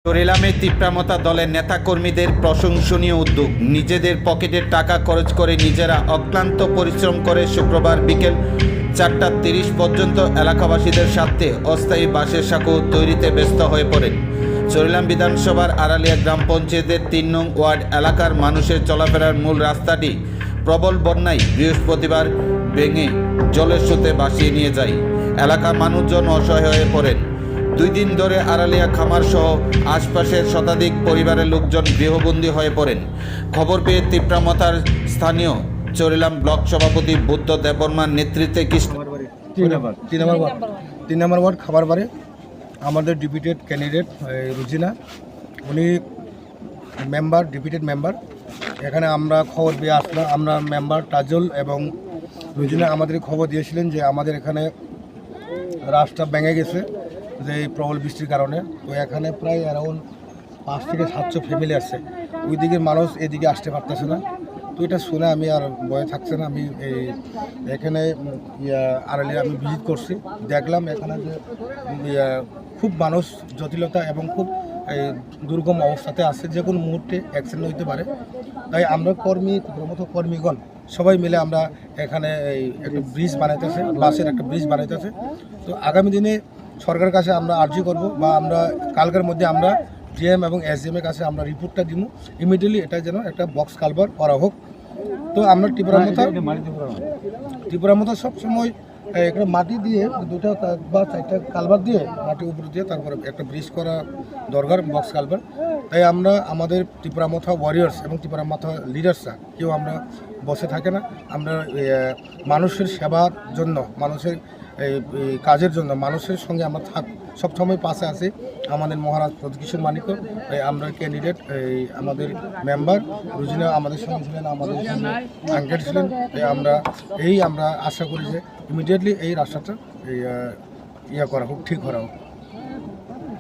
চরিলামে তিপ্রামতা দলের নেতাকর্মীদের প্রশংসনীয় উদ্যোগ। নিজেদের পকেটের টাকা খরচ করে নিজেরা অক্লান্ত পরিশ্রম করে শুক্রবার বিকেল 4:30 পর্যন্ত এলাকাবাসীদের স্বার্থে অস্থায়ী বাঁশের সাঁকো তৈরিতে ব্যস্ত হয়ে পড়েন। চরিলাম বিধানসভার আড়ালিয়া গ্রাম পঞ্চায়েতের 3 নং ওয়ার্ড এলাকার মানুষের চলাফেরার মূল রাস্তাটি প্রবল বন্যায় বৃহস্পতিবার ভেঙে জলের স্রোতে ভাসিয়ে নিয়ে যায়। এলাকার মানুষজন অসহায় হয়ে পড়েন। 2 দিন ধরে আড়ালিয়া খামার সহ আশপাশের শতাধিক পরিবারের লোকজন গৃহবন্দী হয়ে পড়েন। খবর পেয়ে তিপ্রামতার স্থানীয় চরিলাম ব্লক সভাপতি বুদ্ধ দেববর্মার নেতৃত্বে তিন নম্বর ওয়ার্ড খাবার বাড়ি আমাদের ডিপুটেড ক্যান্ডিডেট রুজিনা, উনি মেম্বার, ডিপুটেড মেম্বার। এখানে আমরা খবর পেয়ে আসলাম, আমরা মেম্বার তাজুল এবং রুজিনা আমাদের খবর দিয়েছিলেন যে আমাদের এখানে রাস্তা ভেঙে গেছে যে এই প্রবল বৃষ্টির কারণে। তো এখানে প্রায় অ্যারাউন্ড 5 থেকে 700 ফ্যামিলি আসছে, ওই দিকে মানুষ এদিকে আসতে পারতেছে না। তো এটা শুনে আমি আর ভয় থাকছে না, আমি এখানে আড়ালিয়া আমি ভিজিট করছি, দেখলাম এখানে যে খুব মানুষ জটিলতা এবং খুব দুর্গম অবস্থাতে আছে, যে কোনো মুহূর্তে অ্যাক্সিডেন্ট হইতে পারে। তাই আমরা কর্মীগণ সবাই মিলে আমরা এখানে একটা ব্রিজ বানাইতেছে, বাসের একটা ব্রিজ বানাইতেছে। তো আগামী দিনে সরকারের কাছে আমরা আর্জি করব, বা আমরা কালকের মধ্যে আমরা ডিএম এবং এসডিএম এর কাছে আমরা রিপোর্টটা দিব ইমিডিয়েটলি, এটা যেন একটা বক্স কালভার করা হোক। তো আমরা ত্রিপুরার সবসময় একটা মাটি দিয়ে 2টা বা 4টা কালভার দিয়ে মাটির উপর দিয়ে তারপরে একটা ব্রিজ করা দরকার, বক্স কালভার। তাই আমরা আমাদের ত্রিপুরামথা ওয়ারিয়ার্স এবং ত্রিপুরামথা লিডার্সরা কেউ আমরা বসে থাকে না। আমরা মানুষের সেবার জন্য, মানুষের এই কাজের জন্য, মানুষের সঙ্গে আমরা সবসময় পাশে আছি। আমাদের মহারাজ প্রদকিশোর মানিক, আমরা ক্যান্ডিডেট, আমাদের মেম্বার রুজিনা আমাদের সঙ্গে ছিলেন, আমাদের সঙ্গে আঙ্কেল ছিলেন। আমরা আশা করি যে ইমিডিয়েটলি এই রাস্তাটা করা হোক, ঠিক করা হোক।